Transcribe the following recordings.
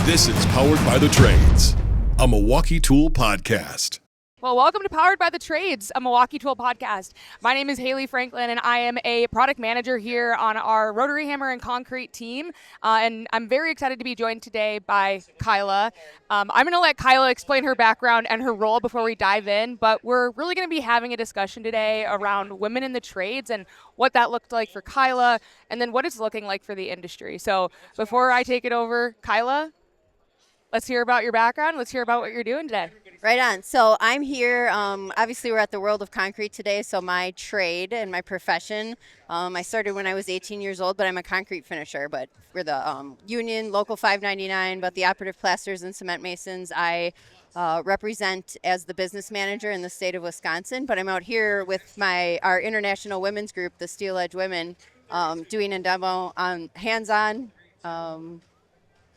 This is Powered by the Trades, a Milwaukee Tool podcast. Well, welcome to Powered by the Trades, a Milwaukee Tool podcast. My name is Hailey Franklin, and I am a product manager here on our rotary hammer and concrete team. And I'm very excited to be joined today by Kilah. I'm going to let Kilah explain her background and her role before we dive in, but we're really going to be having a discussion today around women in the trades and what that looked like for Kilah, and then what it's looking like for the industry. So before I take it over, Kilah, let's hear about your background. Let's hear about what you're doing today. Right on. So I'm here, obviously we're at the World of Concrete today, so my trade and my profession, I started when I was 18 years old, but I'm a concrete finisher, but we're the union, local 599, but the Operative, Plasterers, and Cement Masons. I represent as the business manager in the state of Wisconsin, but I'm out here with our international women's group, the Steel Edge Women, doing a demo on hands-on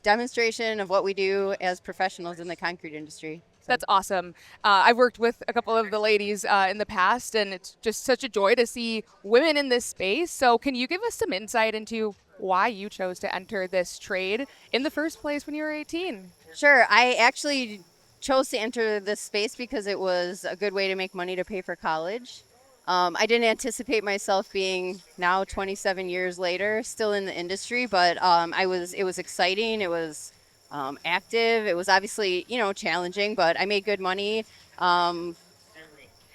demonstration of what we do as professionals in the concrete industry. That's awesome. I've worked with a couple of the ladies in the past, and it's just such a joy to see women in this space. So can you give us some insight into why you chose to enter this trade in the first place when you were 18? Sure. I actually chose to enter this space because it was a good way to make money to pay for college. I didn't anticipate myself being now 27 years later still in the industry, but it was exciting. It was active. It was obviously, challenging, but I made good money. I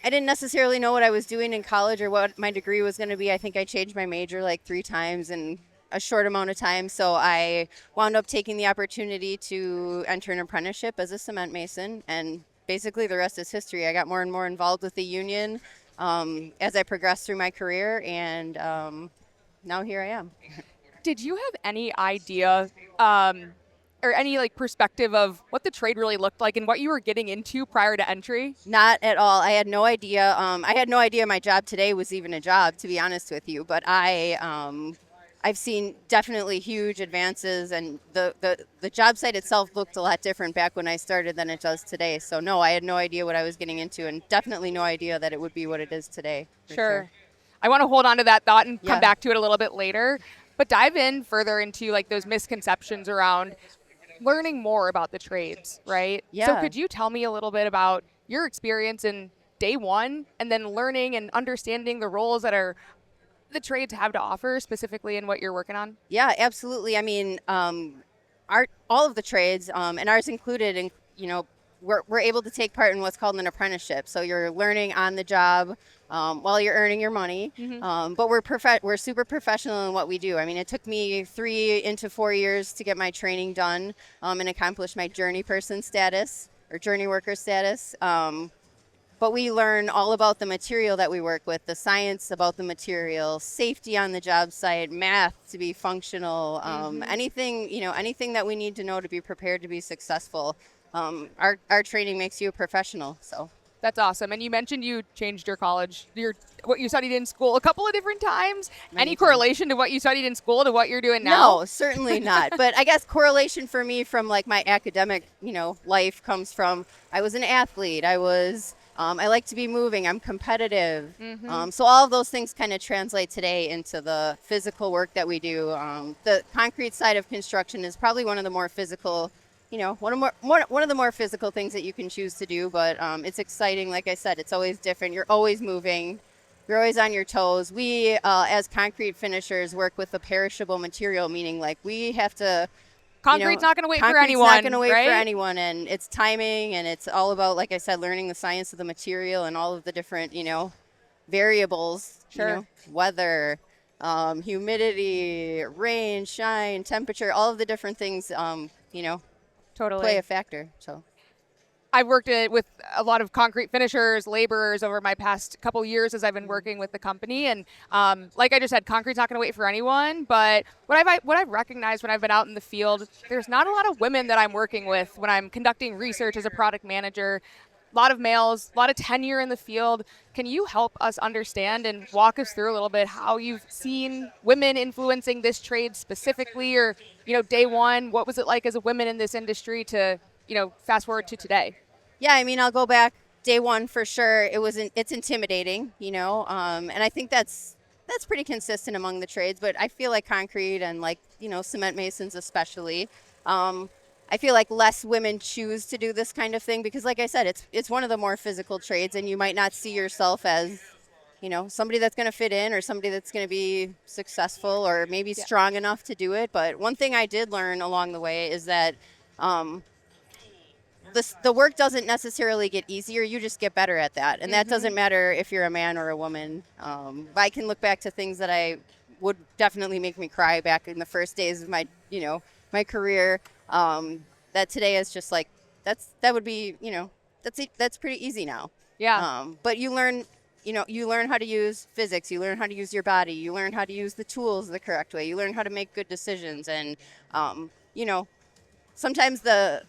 didn't necessarily know what I was doing in college or what my degree was going to be. I think I changed my major like 3 times in a short amount of time. So I wound up taking the opportunity to enter an apprenticeship as a cement mason. And basically the rest is history. I got more and more involved with the union as I progressed through my career. And now here I am. Did you have any idea or any perspective of what the trade really looked like and what you were getting into prior to entry? Not at all. I had no idea. I had no idea my job today was even a job, to be honest with you. But I've seen definitely huge advances, and the job site itself looked a lot different back when I started than it does today. So no, I had no idea what I was getting into, and definitely no idea that it would be what it is today. Sure. I want to hold on to that thought and come back to it a little bit later, but dive in further into those misconceptions around learning more about the trades, right? Yeah. So could you tell me a little bit about your experience in day one and then learning and understanding the roles that the trades have to offer specifically in what you're working on? Yeah, absolutely. I mean, all of the trades, and ours included, we're able to take part in what's called an apprenticeship. So you're learning on the job while you're earning your money. Mm-hmm. But we're super professional in what we do. I mean, it took me 3 into 4 years to get my training done and accomplish my journey person status or journey worker status. But we learn all about the material that we work with, the science about the material, safety on the job site, math to be functional, anything that we need to know to be prepared to be successful. Our training makes you a professional. So that's awesome. And you mentioned you changed your college, what you studied in school a couple of different times. Any correlation to what you studied in school to what you're doing now? No, certainly not. But I guess correlation for me from my academic, life comes from I was an athlete. I like to be moving. I'm competitive. Mm-hmm. So all of those things kind of translate today into the physical work that we do. The concrete side of construction is probably one of the more physical, one of the more physical things that you can choose to do. But it's exciting. Like I said, it's always different. You're always moving. You're always on your toes. We, as concrete finishers, work with a perishable material, meaning we have to. Concrete's not going to wait for anyone. Concrete's not going to wait right? for anyone, and it's timing, and it's all about, like I said, learning the science of the material and all of the different, variables. Sure. Weather, humidity, rain, shine, temperature, all of the different things, totally play a factor. So. I've worked with a lot of concrete finishers, laborers over my past couple years as I've been working with the company. And like I just said, concrete's not going to wait for anyone. But what I've recognized when I've been out in the field, there's not a lot of women that I'm working with when I'm conducting research as a product manager. A lot of males, a lot of tenure in the field. Can you help us understand and walk us through a little bit how you've seen women influencing this trade specifically, or, day one, what was it like as a woman in this industry to, fast forward to today? Yeah, I mean, I'll go back day one for sure. It's intimidating, and I think that's pretty consistent among the trades, but I feel like concrete and cement masons especially. I I feel like less women choose to do this kind of thing because, like I said, it's one of the more physical trades, and you might not see yourself as, somebody that's going to fit in or somebody that's going to be successful or maybe strong enough to do it. But one thing I did learn along the way is that the work doesn't necessarily get easier. You just get better at that. And that doesn't matter if you're a man or a woman. I can look back to things that I would definitely make me cry back in the first days of my, my career. That today is just like, that would be, that's pretty easy now. Yeah. But you learn how to use physics. You learn how to use your body. You learn how to use the tools the correct way. You learn how to make good decisions. And, sometimes the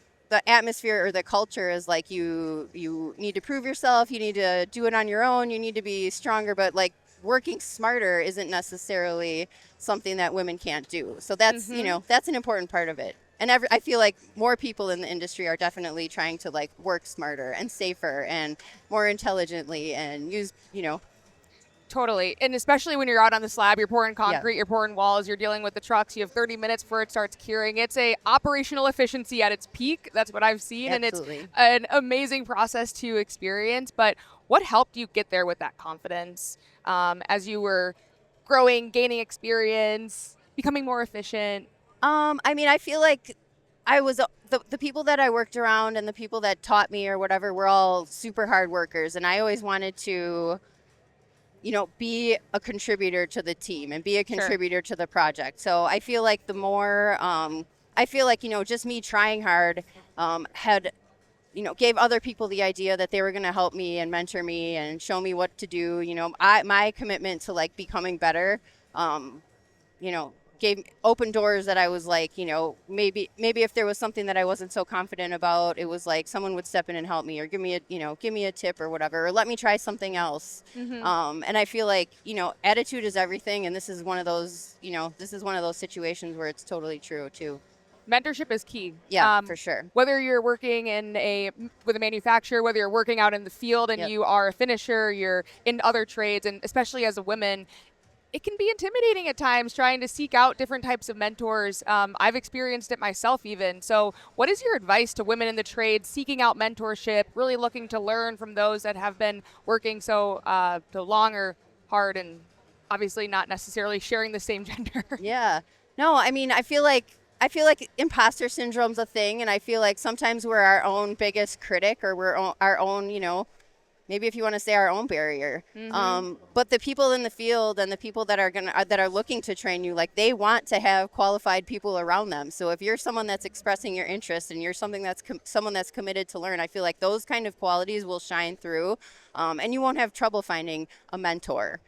atmosphere or the culture is like you need to prove yourself. You need to do it on your own. You need to be stronger. But like working smarter isn't necessarily something that women can't do. So that's, that's an important part of it. And I feel like more people in the industry are definitely trying to like work smarter and safer and more intelligently and use, Totally. And especially when you're out on the slab, you're pouring concrete, you're pouring walls, you're dealing with the trucks, you have 30 minutes before it starts curing. It's a operational efficiency at its peak. That's what I've seen. Absolutely. And it's an amazing process to experience. But what helped you get there with that confidence as you were growing, gaining experience, becoming more efficient? I feel like I was the people that I worked around and the people that taught me or whatever were all super hard workers. And I always wanted to be a contributor to the team and be a contributor to the project. So I feel like the more, just me trying hard had, gave other people the idea that they were going to help me and mentor me and show me what to do. My commitment to like becoming better, gave open doors that I was like, maybe if there was something that I wasn't so confident about, it was like someone would step in and help me or give me a tip or whatever, or let me try something else. And I feel like, attitude is everything. And this is one of those, situations where it's totally true too. Mentorship is key. Yeah, for sure. Whether you're working with a manufacturer, whether you're working out in the field and you are a finisher, you're in other trades, and especially as a woman, it can be intimidating at times trying to seek out different types of mentors. I've experienced it myself even. So what is your advice to women in the trade seeking out mentorship, really looking to learn from those that have been working so long or hard, and obviously not necessarily sharing the same gender? Yeah. No, I feel like imposter syndrome's a thing, and I feel like sometimes we're our own biggest critic, or we're our own, maybe if you want to say our own barrier. But the people in the field and the people that are looking to train you, like they want to have qualified people around them. So if you're someone that's expressing your interest and you're someone that's committed to learn, I feel like those kind of qualities will shine through, and you won't have trouble finding a mentor.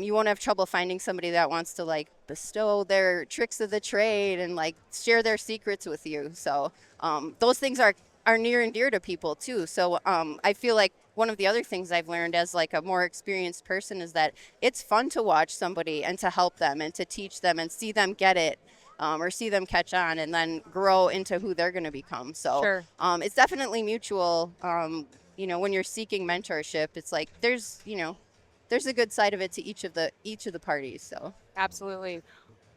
You won't have trouble finding somebody that wants to like bestow their tricks of the trade and like share their secrets with you. So those things are near and dear to people too. So I feel like one of the other things I've learned as like a more experienced person is that it's fun to watch somebody and to help them and to teach them and see them get it, or see them catch on and then grow into who they're going to become. So it's definitely mutual. When you're seeking mentorship, it's like there's a good side of it to each of the parties. So absolutely.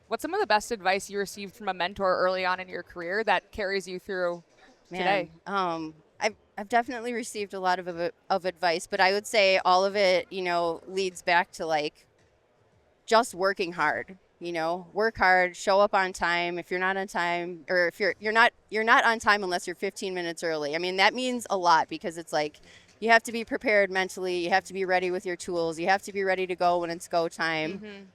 What's some of the best advice you received from a mentor early on in your career that carries you through today? I've definitely received a lot of advice, but I would say all of it, leads back to like just working hard. Work hard, show up on time. If you're not on time, or if you're not on time unless you're 15 minutes early. That means a lot, because it's like you have to be prepared mentally. You have to be ready with your tools. You have to be ready to go when it's go time.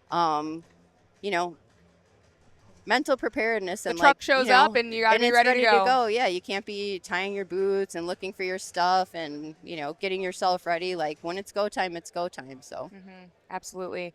Mental preparedness, and the truck shows up and you gotta be ready to go. Yeah, you can't be tying your boots and looking for your stuff and getting yourself ready. Like when it's go time, it's go time. So absolutely.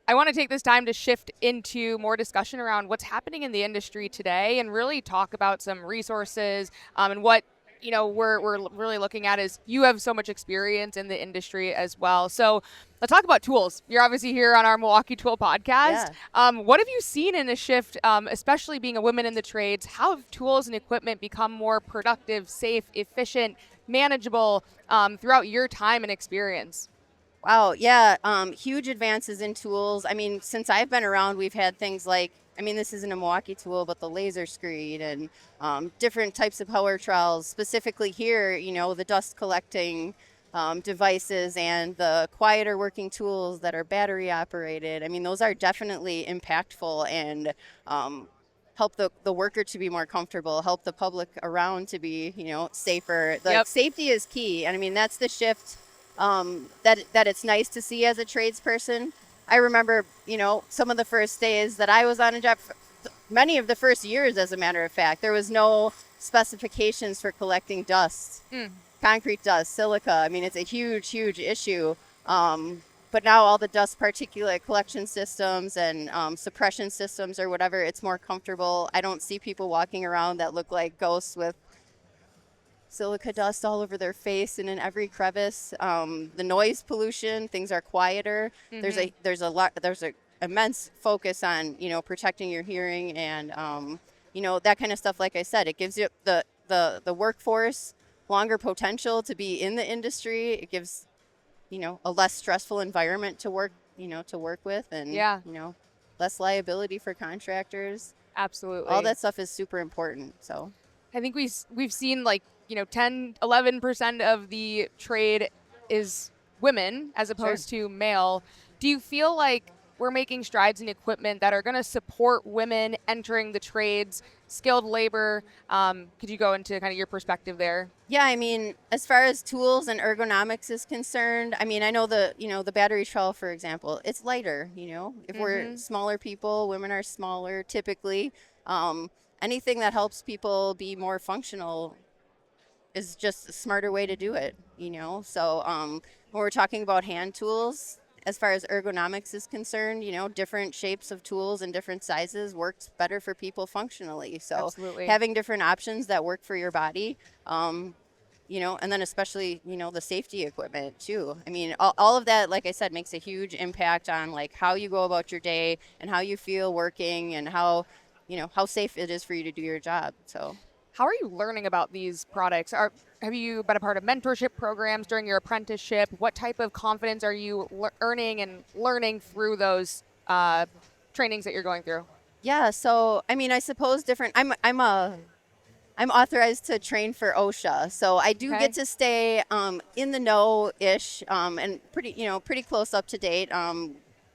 I want to take this time to shift into more discussion around what's happening in the industry today and really talk about some resources and what we're really looking at is you have so much experience in the industry as well. So let's talk about tools. You're obviously here on our Milwaukee Tool podcast. Yeah. What have you seen in a shift, especially being a woman in the trades? How have tools and equipment become more productive, safe, efficient, manageable throughout your time and experience? Wow. Yeah. Huge advances in tools. Since I've been around, we've had things like, I mean, this isn't a Milwaukee tool, but the laser screed and different types of power trowels. Specifically here, the dust collecting devices and the quieter working tools that are battery operated. I mean, those are definitely impactful and help the worker to be more comfortable, help the public around to be, safer. Yep. Safety is key. And I mean, that's the shift that it's nice to see as a tradesperson. I remember, some of the first days that I was on a job, many of the first years, as a matter of fact, there was no specifications for collecting dust, concrete dust, silica. I mean, it's a huge, huge issue. But now all the dust particulate collection systems and suppression systems or whatever, it's more comfortable. I don't see people walking around that look like ghosts with silica dust all over their face and in every crevice. The noise pollution, things are quieter. There's a immense focus on protecting your hearing and that kind of stuff. Like I said, it gives you the workforce longer potential to be in the industry. It gives a less stressful environment to work with, and less liability for contractors. Absolutely. All that stuff is super important. So I think we've seen 10-11% of the trade is women as opposed to male. Do you feel like we're making strides in equipment that are going to support women entering the trades, skilled labor? Could you go into kind of your perspective there? Yeah, I mean, as far as tools and ergonomics is concerned, I mean, I know the battery trowel, for example, it's lighter, if we're smaller people, women are smaller typically. Anything that helps people be more functional is just a smarter way to do it, So when we're talking about hand tools, as far as ergonomics is concerned, different shapes of tools and different sizes works better for people functionally. So Absolutely. Having different options that work for your body, and then especially, the safety equipment too. I mean, all of that, like I said, makes a huge impact on how you go about your day and how you feel working and how safe it is for you to do your job. So how are you learning about these products? Have you been a part of mentorship programs during your apprenticeship? What type of confidence are you earning and learning through those trainings that you're going through? Yeah, so I mean, I suppose different. I'm authorized to train for OSHA, so I do get to stay in the know-ish and pretty close up to date.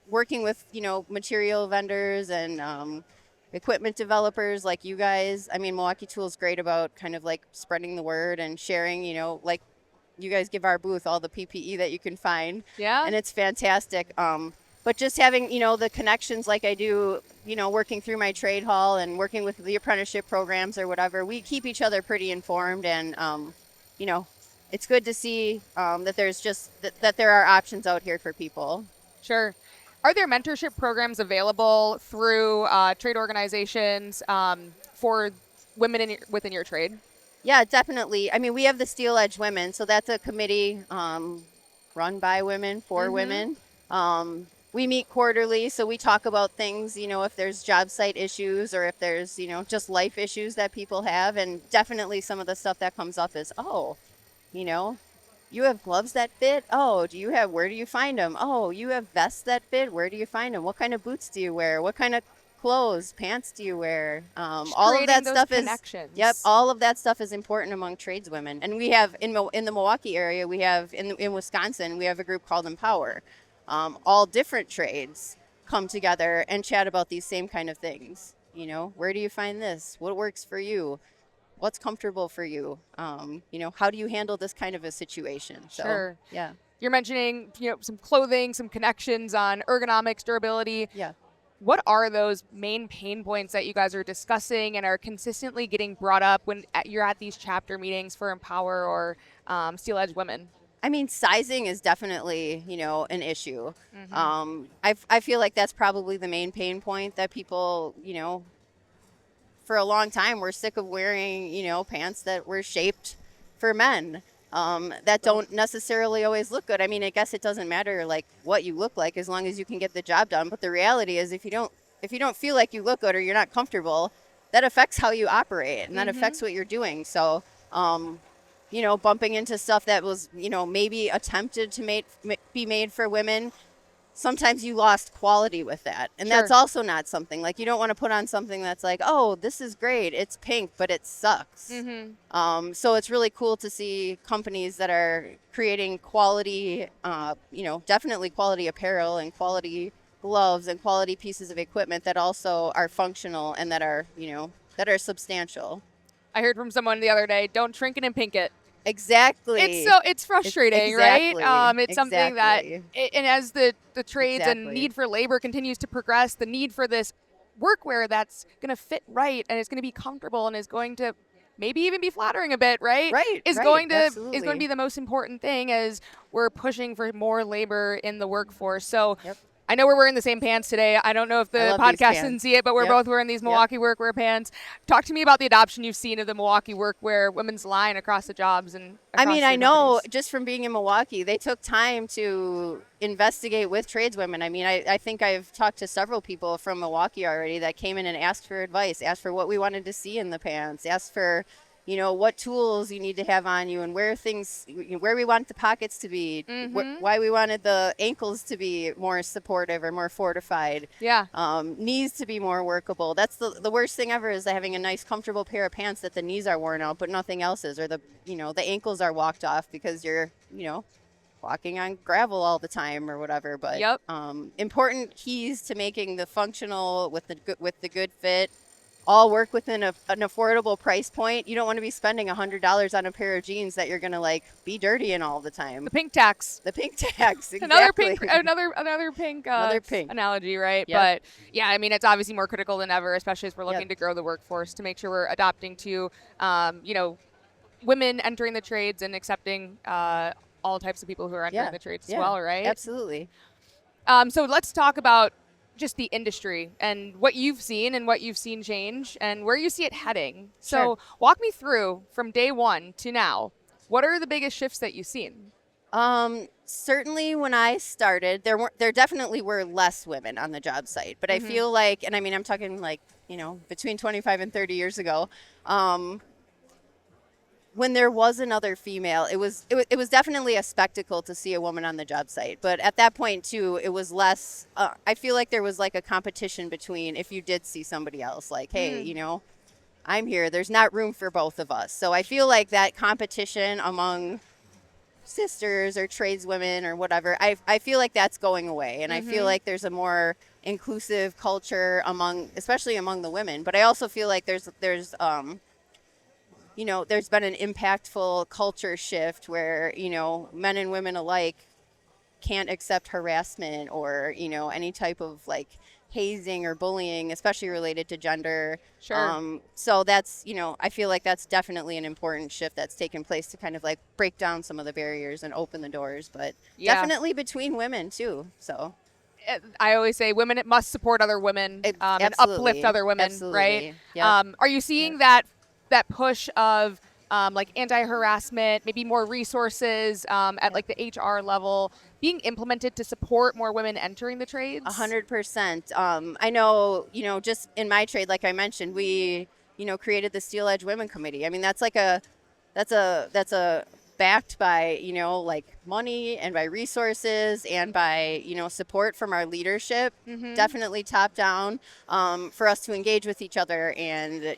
Working with material vendors and equipment developers like you guys. I mean, Milwaukee Tool is great about kind of spreading the word and sharing, you guys give our booth all the PPE that you can find. Yeah. And it's fantastic. But just having, the connections like I do, working through my trade hall and working with the apprenticeship programs or whatever, we keep each other pretty informed. And, it's good to see that there's that there are options out here for people. Sure. Are there mentorship programs available through trade organizations for women within your trade? Yeah, definitely. I mean, we have the Steel Edge Women, so that's a committee run by women for women. We meet quarterly, so we talk about things, if there's job site issues or if there's, just life issues that people have. And definitely some of the stuff that comes up is, you have gloves that fit? Oh, where do you find them? Oh, you have vests that fit? Where do you find them? What kind of boots do you wear? What kind of clothes, pants do you wear? All of that stuff connections. Yep, all of that stuff is important among tradeswomen. And we have in the Milwaukee area, we have in Wisconsin, we have a group called Empower. All different trades come together and chat about these same kind of things. Where do you find this? What works for you? What's comfortable for you? How do you handle this kind of a situation? So, sure. Yeah. You're mentioning, some clothing, some connections on ergonomics, durability. Yeah. What are those main pain points that you guys are discussing and are consistently getting brought up when you're at these chapter meetings for Empower or Steel Edge Women? I mean, sizing is definitely, an issue. I feel like that's probably the main pain point that people, for a long time, we're sick of wearing, pants that were shaped for men that don't necessarily always look good. I mean, I guess it doesn't matter what you look like as long as you can get the job done. But the reality is if you don't feel like you look good or you're not comfortable, that affects how you operate and that affects what you're doing. So, bumping into stuff that was, maybe attempted to be made for women sometimes you lost quality with that. And that's also not something, like, you don't want to put on something that's like, oh, this is great, it's pink, but it sucks. So it's really cool to see companies that are creating quality, definitely quality apparel and quality gloves and quality pieces of equipment that also are functional and that are, that are substantial. I heard from someone the other day, don't shrink it and pink it. Exactly. It's frustrating, right? It's something that, and as the trades and need for labor continues to progress, the need for this workwear that's going to fit right and it's going to be comfortable and is going to maybe even be flattering a bit, right? Is going to be the most important thing as we're pushing for more labor in the workforce. So. I know we're wearing the same pants today. I don't know if the podcast didn't see it, but we're both wearing these Milwaukee workwear pants. Talk to me about the adoption you've seen of the Milwaukee workwear women's line across the jobs. And I know just from being in Milwaukee, they took time to investigate with tradeswomen. I think I've talked to several people from Milwaukee already that came in and asked for advice, asked for what we wanted to see in the pants, asked for what tools you need to have on you and where we want the pockets to be, why we wanted the ankles to be more supportive or more fortified. Knees to be more workable. That's the worst thing ever, is having a nice, comfortable pair of pants that the knees are worn out, but nothing else is, or the ankles are walked off because you're, walking on gravel all the time or whatever. But important keys to making the functional with the good fit all work within an affordable price point. You don't want to be spending $100 on a pair of jeans that you're going to be dirty in all the time. The pink tax. Exactly. Another pink analogy, right? But it's obviously more critical than ever, especially as we're looking to grow the workforce, to make sure we're adapting to, women entering the trades and accepting all types of people who are entering the trades as well, right? Absolutely. So let's talk about just the industry and what you've seen change and where you see it heading. So walk me through from day one to now. What are the biggest shifts that you've seen? Certainly when I started, there definitely were less women on the job site, but I feel like, and I'm talking between 25 and 30 years ago, when there was another female, it was definitely a spectacle to see a woman on the job site. But at that point too, it was less. I feel like there was a competition between, if you did see somebody else, hey, I'm here. There's not room for both of us. So I feel like that competition among sisters or tradeswomen or whatever, I feel like that's going away, and I feel like there's a more inclusive culture especially among the women. But I also feel like there's there's been an impactful culture shift where, men and women alike can't accept harassment or, any type of hazing or bullying, especially related to gender. So that's, I feel like that's definitely an important shift that's taken place to kind of break down some of the barriers and open the doors, but definitely between women too. So I always say women must support other women and uplift other women, right? Are you seeing that push of anti-harassment, maybe more resources at the HR level being implemented to support more women entering the trades? 100%. I know, just in my trade, like I mentioned, we, created the Steel Edge Women Committee. That's backed by, money and by resources and by, support from our leadership, definitely top down, for us to engage with each other and,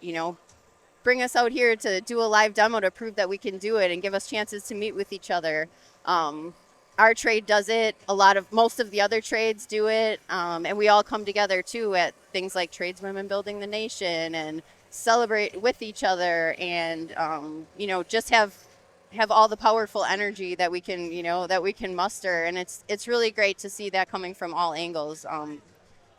bring us out here to do a live demo to prove that we can do it and give us chances to meet with each other. Our trade does it. Most of the other trades do it. And we all come together too at things like Tradeswomen Building the Nation and celebrate with each other and, just have all the powerful energy that we can muster. And it's really great to see that coming from all angles.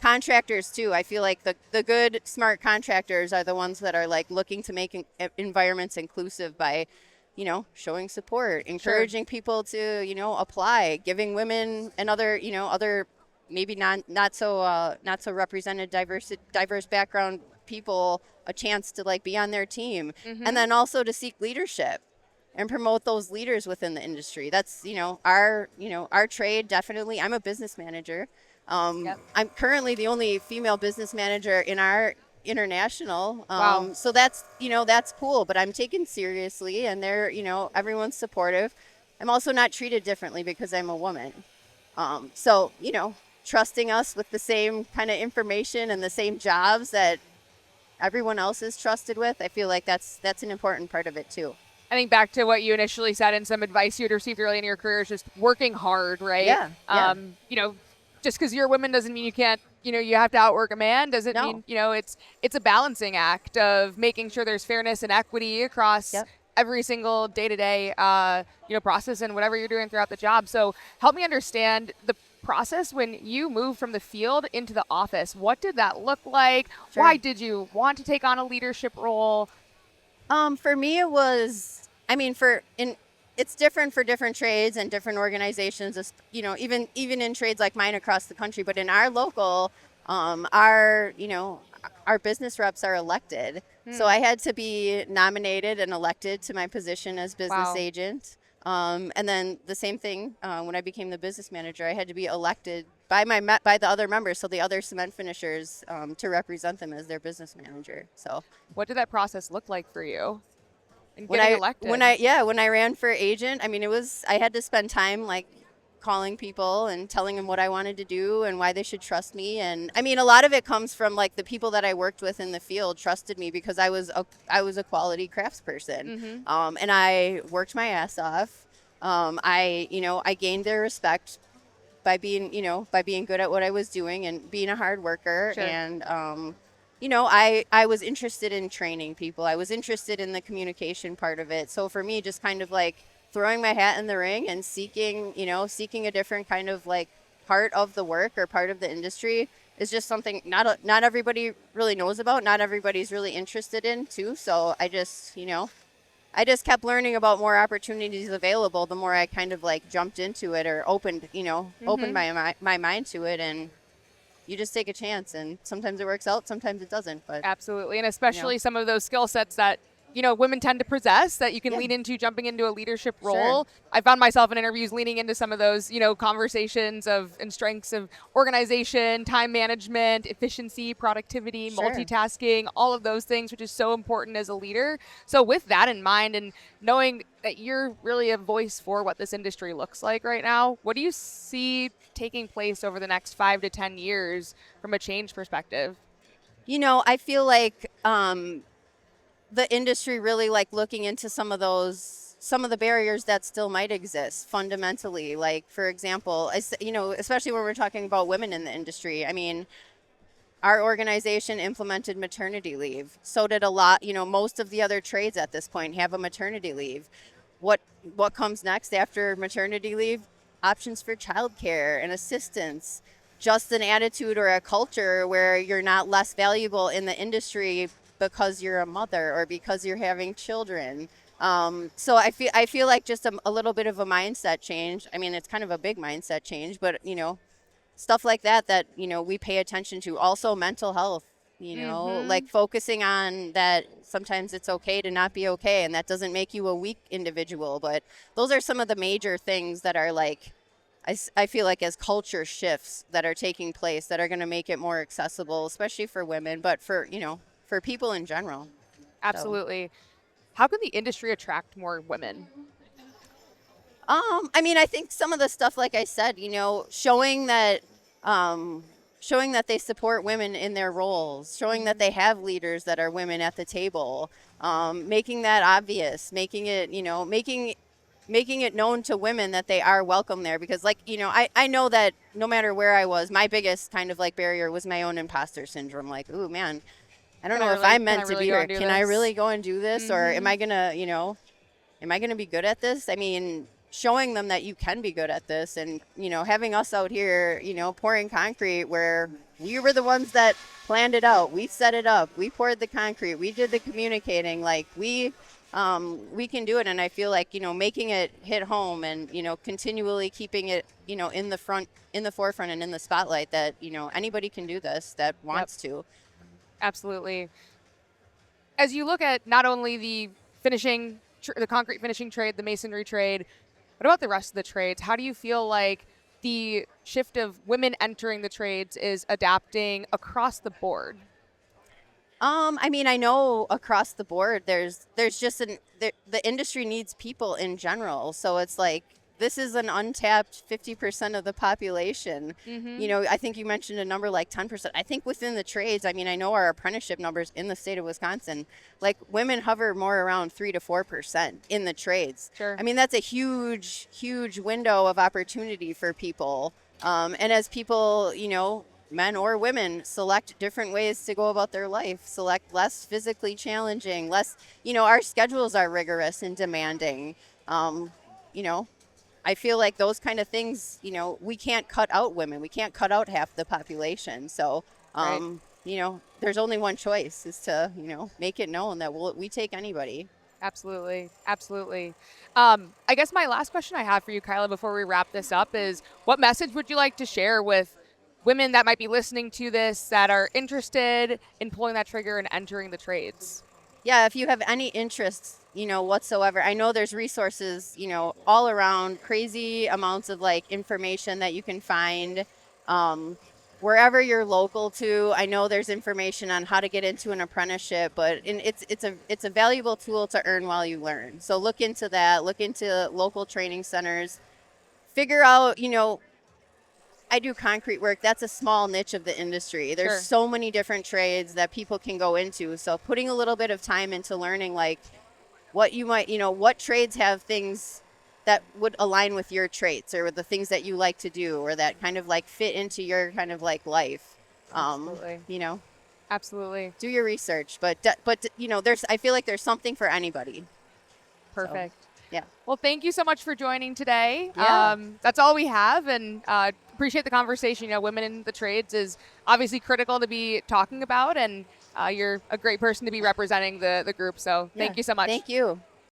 Contractors too. I feel like the good, smart contractors are the ones that are looking to make environments inclusive by, showing support, encouraging people to, apply, giving women and other, other maybe not so represented diverse background people a chance to be on their team, and then also to seek leadership and promote those leaders within the industry. That's our trade. Definitely, I'm a business manager. I'm currently the only female business manager in our international. Wow. So that's cool, but I'm taken seriously and they're, everyone's supportive. I'm also not treated differently because I'm a woman. So, trusting us with the same kind of information and the same jobs that everyone else is trusted with. I feel like that's an important part of it too. I think back to what you initially said and some advice you had received early in your career is just working hard, right? Yeah. You know, just because you're a woman doesn't mean you can't, you know, you have to outwork a man. Doesn't No. mean, you know, it's a balancing act of making sure there's fairness and equity across every single day-to-day, you know, process and whatever you're doing throughout the job. So help me understand the process when you moved from the field into the office. What did that look like? Sure. Why did you want to take on a leadership role? For me, it was, I mean, it's different for different trades and different organizations, you know, even in trades like mine across the country. But in our local, our business reps are elected. So I had to be nominated and elected to my position as business agent. And then the same thing when I became the business manager, I had to be elected by the other members, so the other cement finishers, to represent them as their business manager. So what did that process look like for you in when getting elected? when I ran for agent, I mean, I had to spend time like calling people and telling them what I wanted to do and why they should trust me. And I mean, a lot of it comes from like the people that I worked with in the field trusted me because I was a quality craftsperson. And I worked my ass off. I gained their respect by being good at what I was doing and being a hard worker. Sure. And, I was interested in training people. I was interested in the communication part of it. So for me, just kind of like throwing my hat in the ring and seeking a different kind of like part of the work or part of the industry is just something not everybody really knows about. Not everybody's really interested in too. So I just kept learning about more opportunities available the more I kind of like jumped into it or opened my mind to it. And you just take a chance, and sometimes it works out, sometimes it doesn't. But absolutely. And especially some of those skill sets that, you know, women tend to possess that you can lean into jumping into a leadership role. Sure. I found myself in interviews leaning into some of those, you know, conversations and strengths of organization, time management, efficiency, productivity, Sure. multitasking, all of those things, which is so important as a leader. So with that in mind and knowing that you're really a voice for what this industry looks like right now, what do you see taking place over the next 5 to 10 years from a change perspective? You know, I feel like the industry really like looking into some of the barriers that still might exist fundamentally. Like, for example, especially when we're talking about women in the industry. I mean, our organization implemented maternity leave. So did most of the other trades at this point have a maternity leave. What comes next after maternity leave? Options for childcare and assistance. Just an attitude or a culture where you're not less valuable in the industry because you're a mother or because you're having children. So I feel like just a little bit of a mindset change. I mean, it's kind of a big mindset change, but stuff like that we pay attention to. Also mental health, like focusing on that sometimes it's okay to not be okay, and that doesn't make you a weak individual. But those are some of the major things that are like, I feel like as culture shifts that are taking place that are going to make it more accessible, especially for women, but for people in general. Absolutely. So. How can the industry attract more women? I mean, I think some of the stuff, like I said, showing that they support women in their roles, showing that they have leaders that are women at the table, making that obvious, making it known to women that they are welcome there. Because I know that no matter where I was, my biggest kind of like barrier was my own imposter syndrome. Like, ooh, man, I don't know if I'm meant to be here. Can I really go and do this? Or am I going to be good at this? I mean, showing them that you can be good at this, and, having us out here, pouring concrete where we were the ones that planned it out. We set it up. We poured the concrete. We did the communicating. Like, we can do it. And I feel like, making it hit home and, continually keeping it, in the forefront and in the spotlight that, anybody can do this that wants to. Absolutely. As you look at not only the the concrete finishing trade, the masonry trade, what about the rest of the trades? How do you feel like the shift of women entering the trades is adapting across the board? I mean, I know across the board, there's just the industry needs people in general. So it's like, this is an untapped 50% of the population. You know, I think you mentioned a number like 10%. I think within the trades, I mean, I know our apprenticeship numbers in the state of Wisconsin, like women hover more around 3 to 4% in the trades. Sure. I mean, that's a huge, huge window of opportunity for people. And as people, you know, men or women select different ways to go about their life, select less physically challenging, less, you know, our schedules are rigorous and demanding. You know, I feel like those kind of things, you know, we can't cut out women. We can't cut out half the population. So, Right. you know, there's only one choice is to, you know, make it known that we take anybody. Absolutely. Absolutely. I guess my last question I have for you, Kilah, before we wrap this up is what message would you like to share with women that might be listening to this that are interested in pulling that trigger and entering the trades? Yeah, if you have any interest, you know, whatsoever, I know there's resources, you know, all around, crazy amounts of like information that you can find wherever you're local to. I know there's information on how to get into an apprenticeship, but it's a valuable tool to earn while you learn. So look into that, look into local training centers, figure out, you know, I do concrete work. That's a small niche of the industry. There's Sure. so many different trades that people can go into. So putting a little bit of time into learning like what you might, you know, what trades have things that would align with your traits or with the things that you like to do or that kind of like fit into your kind of like life. Absolutely. You know, Absolutely. do your research, but you know, I feel like there's something for anybody. Perfect. Yeah. Well, thank you so much for joining today. Yeah. That's all we have, and appreciate the conversation. You know, women in the trades is obviously critical to be talking about, and you're a great person to be representing the group. So thank you so much. Thank you.